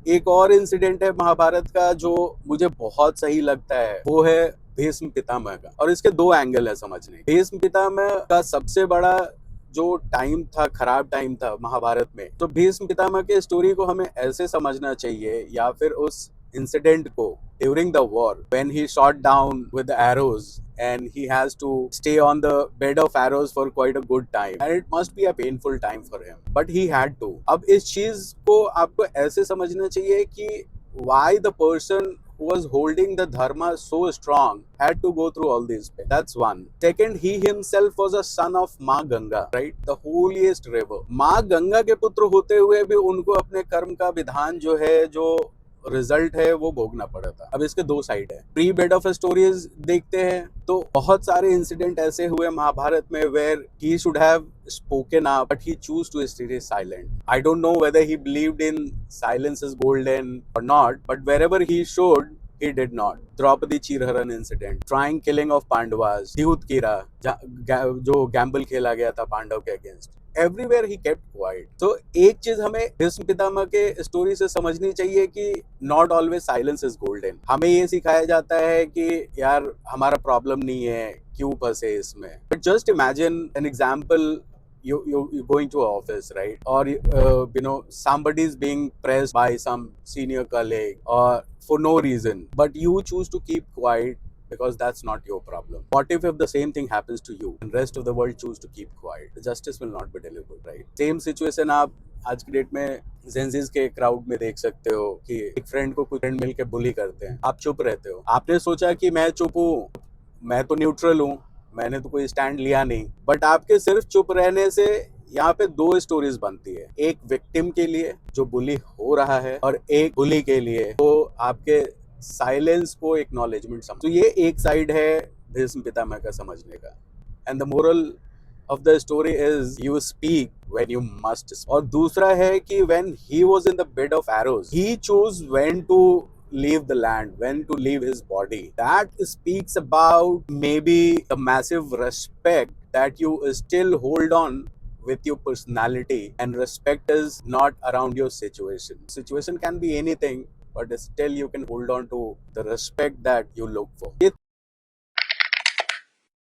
एक और इंसिडेंट है महाभारत का जो मुझे बहुत सही लगता है, वो है भीष्म पितामह का। और इसके दो एंगल है समझने। भीष्म पितामह का सबसे बड़ा जो टाइम था, खराब टाइम था महाभारत में, तो भीष्म पितामह के स्टोरी को हमें ऐसे समझना चाहिए, या फिर उस इंसिडेंट को during the war when he shot down with the arrows and he has to stay on the bed of arrows for quite a good time and it must be a painful time for him but he had to। अब इस चीज को आपको ऐसे समझना चाहिए कि why the person who was holding the dharma so strong had to go through all this pain। That's one। Second, he himself was a son of माँ Ganga, right? The holiest river। माँ गंगा के पुत्र होते हुए भी उनको अपने कर्म का विधान जो है, जो रिजल्ट है, वो भोगना पड़ा था। अब इसके दो साइड है। प्री बेड ऑफ स्टोरीज देखते हैं तो बहुत सारे इंसिडेंट ऐसे हुए महाभारत में where he should have spoken up but he chose to stay silent। I don't know whether he believed in silence is golden or not, but wherever he showed he did not। Draupadi चीरहरण incident, trying killing of Pandavas, द्यूतकीरा जो gamble खेला गया था पांडव के against, everywhere ही kept quiet. तो एक चीज हमें भीष्म पितामह के स्टोरी से समझनी चाहिए कि not always silence is golden. हमें ये सिखाया जाता है कि यार हमारा प्रॉब्लम नहीं है, क्यों फंसे इसमें। But just imagine an example, you going to office, right? Or somebody is being pressed by some senior colleague or for no reason, but you choose to keep quiet because that's not your problem। What if the same thing happens to you and rest of the world choose to keep quiet? The justice will not be delivered, right? Same situation आप आज की date में Gen Zs के crowd में देख सकते हो कि एक फ्रेंड को कुछ फ्रेंड मिलकर बुली करते हैं, आप चुप रहते हो। आपने सोचा कि मैं चुप हूँ, मैं तो न्यूट्रल हूँ, मैंने तो कोई स्टैंड लिया नहीं, बट आपके सिर्फ चुप रहने से यहाँ पे दो स्टोरीज बनती है। एक विक्टिम के लिए जो बुली हो रहा है, और एक बुली के लिए तो आपके साइलेंस को एक्नॉलेजमेंट समझ। तो ये एक साइड है भीष्म पितामह का समझने का। And the moral of the story is you speak when you must। और दूसरा है कि when he was in the bed of arrows, he chose when to leave the land, when to leave his body। That speaks about maybe the massive respect that you still hold on with your personality, and respect is not around your situation can be anything, but still you can hold on to the respect that you look for।